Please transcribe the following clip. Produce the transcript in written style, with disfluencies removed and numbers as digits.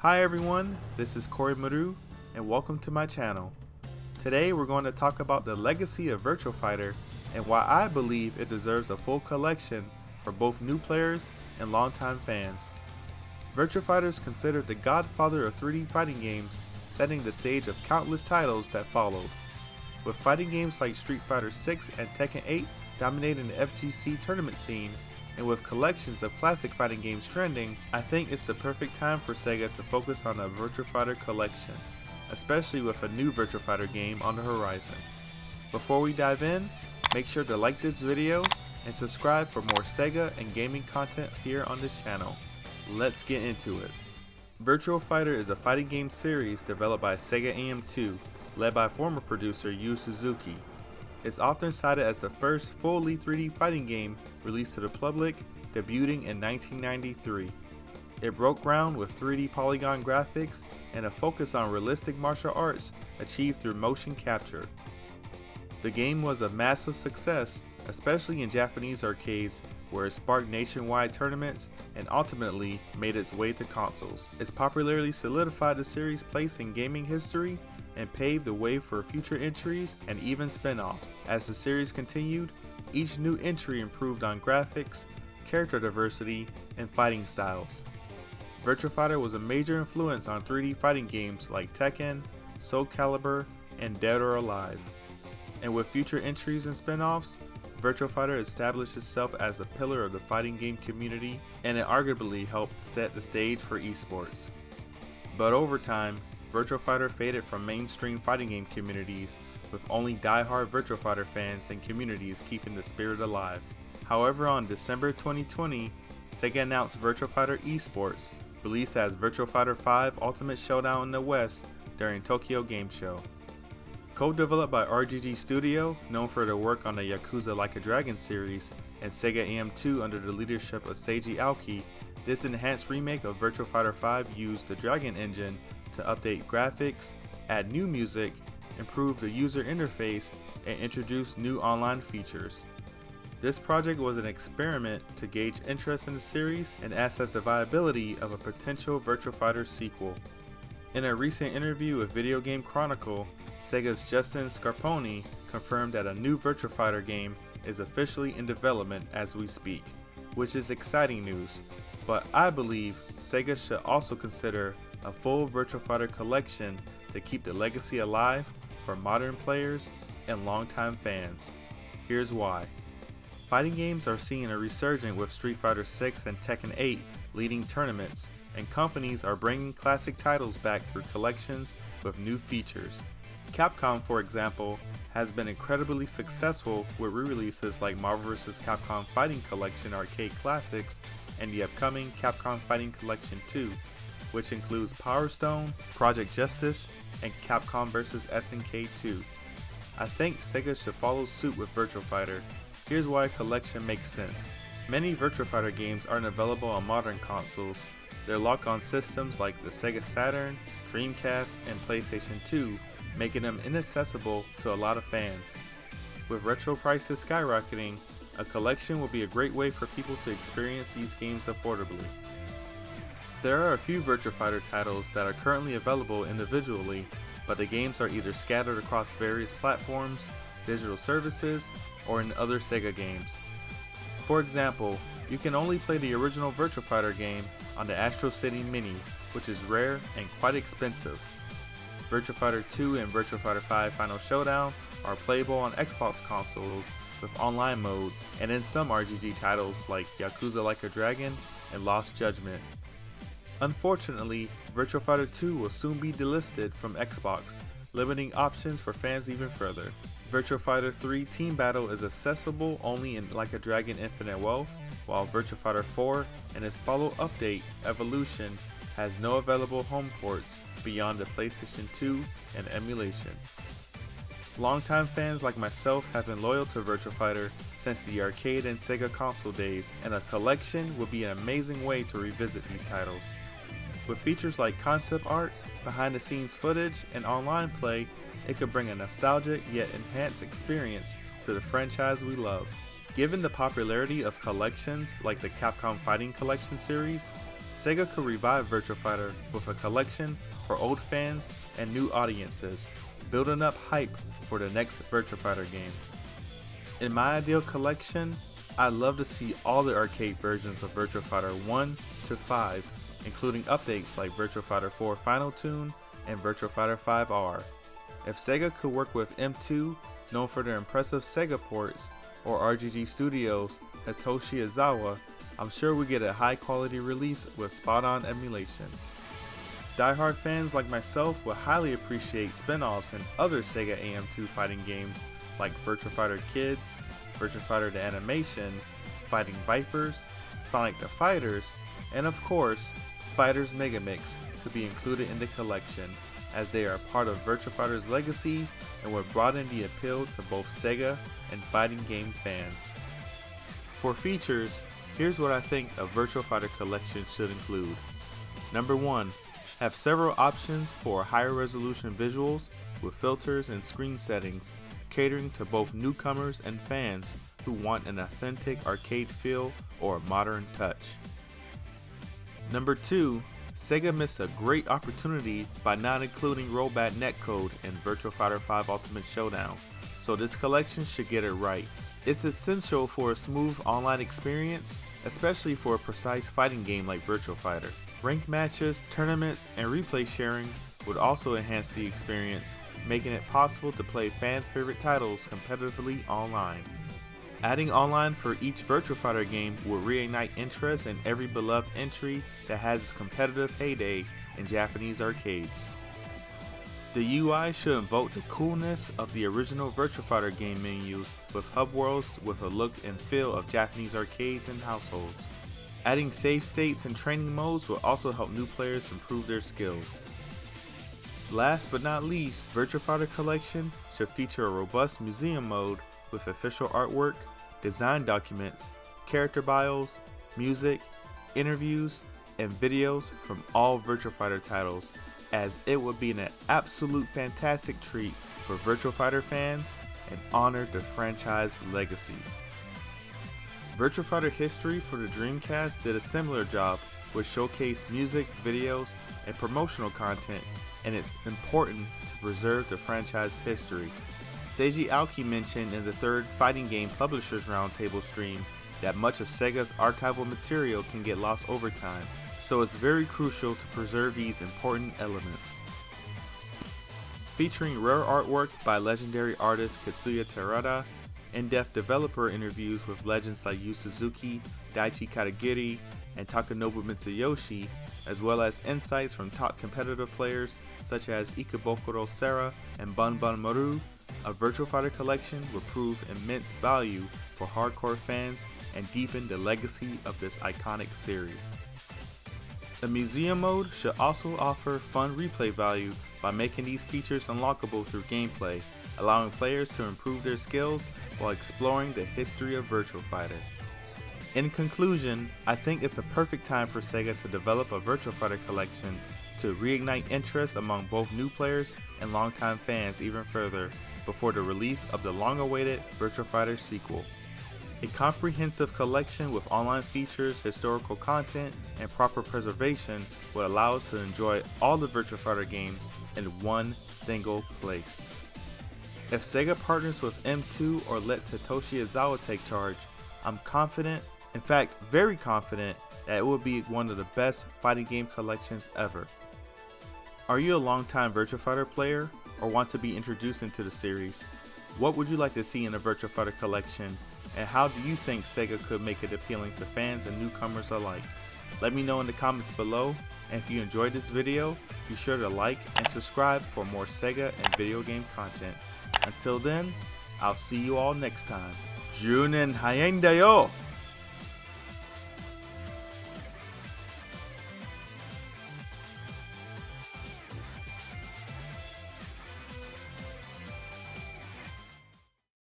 Hi everyone, this is Corey Maru, and welcome to my channel. Today we're going to talk about the legacy of Virtua Fighter and why I believe it deserves a full collection for both new players and longtime fans. Virtua Fighter is considered the godfather of 3D fighting games, setting the stage of countless titles that followed. With fighting games like Street Fighter 6 and Tekken 8 dominating the FGC tournament scene, and with collections of classic fighting games trending, I think it's the perfect time for SEGA to focus on a Virtua Fighter collection, especially with a new Virtua Fighter game on the horizon. Before we dive in, make sure to like this video and subscribe for more SEGA and gaming content here on this channel. Let's get into it. Virtua Fighter is a fighting game series developed by SEGA AM2, led by former producer Yu Suzuki. It's often cited as the first fully 3D fighting game released to the public, debuting in 1993. It broke ground with 3D polygon graphics and a focus on realistic martial arts achieved through motion capture. The game was a massive success, especially in Japanese arcades, where it sparked nationwide tournaments and ultimately made its way to consoles. Its popularity solidified the series' place in gaming history and paved the way for future entries and even spin-offs. As the series continued, each new entry improved on graphics, character diversity, and fighting styles. Virtua Fighter was a major influence on 3D fighting games like Tekken, Soul Calibur, and Dead or Alive. And with future entries and spin-offs, Virtua Fighter established itself as a pillar of the fighting game community, and it arguably helped set the stage for esports. But over time, Virtua Fighter faded from mainstream fighting game communities, with only die-hard Virtua Fighter fans and communities keeping the spirit alive. However, on December 2020, SEGA announced Virtua Fighter Esports, released as Virtua Fighter 5 Ultimate Showdown in the West during Tokyo Game Show. Co-developed by RGG Studio, known for their work on the Yakuza Like a Dragon series, and SEGA AM2 under the leadership of Seiji Aoki, this enhanced remake of Virtua Fighter 5 used the Dragon engine to update graphics, add new music, improve the user interface, and introduce new online features. This project was an experiment to gauge interest in the series and assess the viability of a potential Virtua Fighter sequel. In a recent interview with Video Game Chronicle, SEGA's Justin Scarponi confirmed that a new Virtua Fighter game is officially in development as we speak, which is exciting news, but I believe SEGA should also consider a full Virtua Fighter collection to keep the legacy alive for modern players and longtime fans. Here's why. Fighting games are seeing a resurgence with Street Fighter 6 and Tekken 8 leading tournaments, and companies are bringing classic titles back through collections with new features. Capcom, for example, has been incredibly successful with re-releases like Marvel vs. Capcom Fighting Collection Arcade Classics and the upcoming Capcom Fighting Collection 2, which includes Power Stone, Project Justice, and Capcom vs. SNK 2. I think SEGA should follow suit with Virtua Fighter. Here's why a collection makes sense. Many Virtua Fighter games aren't available on modern consoles. They're locked on systems like the Sega Saturn, Dreamcast, and PlayStation 2, making them inaccessible to a lot of fans. With retro prices skyrocketing, a collection will be a great way for people to experience these games affordably. There are a few Virtua Fighter titles that are currently available individually, but the games are either scattered across various platforms, digital services, or in other SEGA games. For example, you can only play the original Virtua Fighter game on the Astro City Mini, which is rare and quite expensive. Virtua Fighter 2 and Virtua Fighter 5 Final Showdown are playable on Xbox consoles with online modes, and in some RGG titles like Yakuza Like a Dragon and Lost Judgment. Unfortunately, Virtua Fighter 2 will soon be delisted from Xbox, limiting options for fans even further. Virtua Fighter 3 Team Battle is accessible only in Like a Dragon Infinite Wealth, while Virtua Fighter 4 and its follow update, Evolution, has no available home ports beyond the PlayStation 2 and emulation. Longtime fans like myself have been loyal to Virtua Fighter since the arcade and Sega console days, and a collection would be an amazing way to revisit these titles. With features like concept art, behind the scenes footage, and online play, it could bring a nostalgic yet enhanced experience to the franchise we love. Given the popularity of collections like the Capcom Fighting Collection series, Sega could revive Virtua Fighter with a collection for old fans and new audiences, building up hype for the next Virtua Fighter game. In my ideal collection, I'd love to see all the arcade versions of Virtua Fighter 1 to 5, including updates like Virtua Fighter 4 Final Tune and Virtua Fighter 5R. If Sega could work with M2, known for their impressive Sega ports, or RGG Studios' Hitoshi Izawa, I'm sure we get a high quality release with spot on emulation. Die-hard fans like myself would highly appreciate spin-offs in other Sega AM2 fighting games like Virtua Fighter Kids, Virtua Fighter the Animation, Fighting Vipers, Sonic the Fighters, and of course, Fighters Megamix to be included in the collection, as they are part of Virtua Fighter's legacy and would broaden the appeal to both Sega and fighting game fans. For features, here's what I think a Virtua Fighter collection should include. Number 1. Have several options for higher resolution visuals with filters and screen settings, catering to both newcomers and fans who want an authentic arcade feel or a modern touch. Number 2. Sega missed a great opportunity by not including rollback netcode in Virtua Fighter 5 Ultimate Showdown, so this collection should get it right. It's essential for a smooth online experience, especially for a precise fighting game like Virtua Fighter. Rank matches, tournaments, and replay sharing would also enhance the experience, making it possible to play fan favorite titles competitively online. Adding online for each Virtua Fighter game will reignite interest in every beloved entry that has its competitive heyday in Japanese arcades. The UI should invoke the coolness of the original Virtua Fighter game menus with hub worlds with a look and feel of Japanese arcades and households. Adding save states and training modes will also help new players improve their skills. Last but not least, Virtua Fighter Collection should feature a robust museum mode with official artwork, design documents, character bios, music, interviews, and videos from all Virtua Fighter titles, as it would be an absolute fantastic treat for Virtua Fighter fans and honor the franchise legacy. Virtua Fighter History for the Dreamcast did a similar job, which showcased music, videos, and promotional content, and it's important to preserve the franchise history. Seiji Aoki mentioned in the third Fighting Game Publishers Roundtable stream that much of Sega's archival material can get lost over time, so it's very crucial to preserve these important elements. Featuring rare artwork by legendary artist Katsuya Terada, in-depth developer interviews with legends like Yu Suzuki, Daichi Katagiri, and Takanobu Mitsuyoshi, as well as insights from top competitive players such as Ikebukuro Sera and Bun Bun Maru, a Virtua Fighter collection will prove immense value for hardcore fans and deepen the legacy of this iconic series. The museum mode should also offer fun replay value by making these features unlockable through gameplay, allowing players to improve their skills while exploring the history of Virtua Fighter. In conclusion, I think it's a perfect time for Sega to develop a Virtua Fighter collection to reignite interest among both new players and longtime fans even further before the release of the long-awaited Virtua Fighter sequel. A comprehensive collection with online features, historical content, and proper preservation will allow us to enjoy all the Virtua Fighter games in one single place. If Sega partners with M2 or lets Hitoshi Izawa take charge, I'm confident, in fact very confident, that it will be one of the best fighting game collections ever. Are you a longtime Virtua Fighter player or want to be introduced into the series? What would you like to see in a Virtua Fighter collection, and how do you think Sega could make it appealing to fans and newcomers alike? Let me know in the comments below, and if you enjoyed this video, be sure to like and subscribe for more Sega and video game content. Until then, I'll see you all next time. 10年早いんだよ!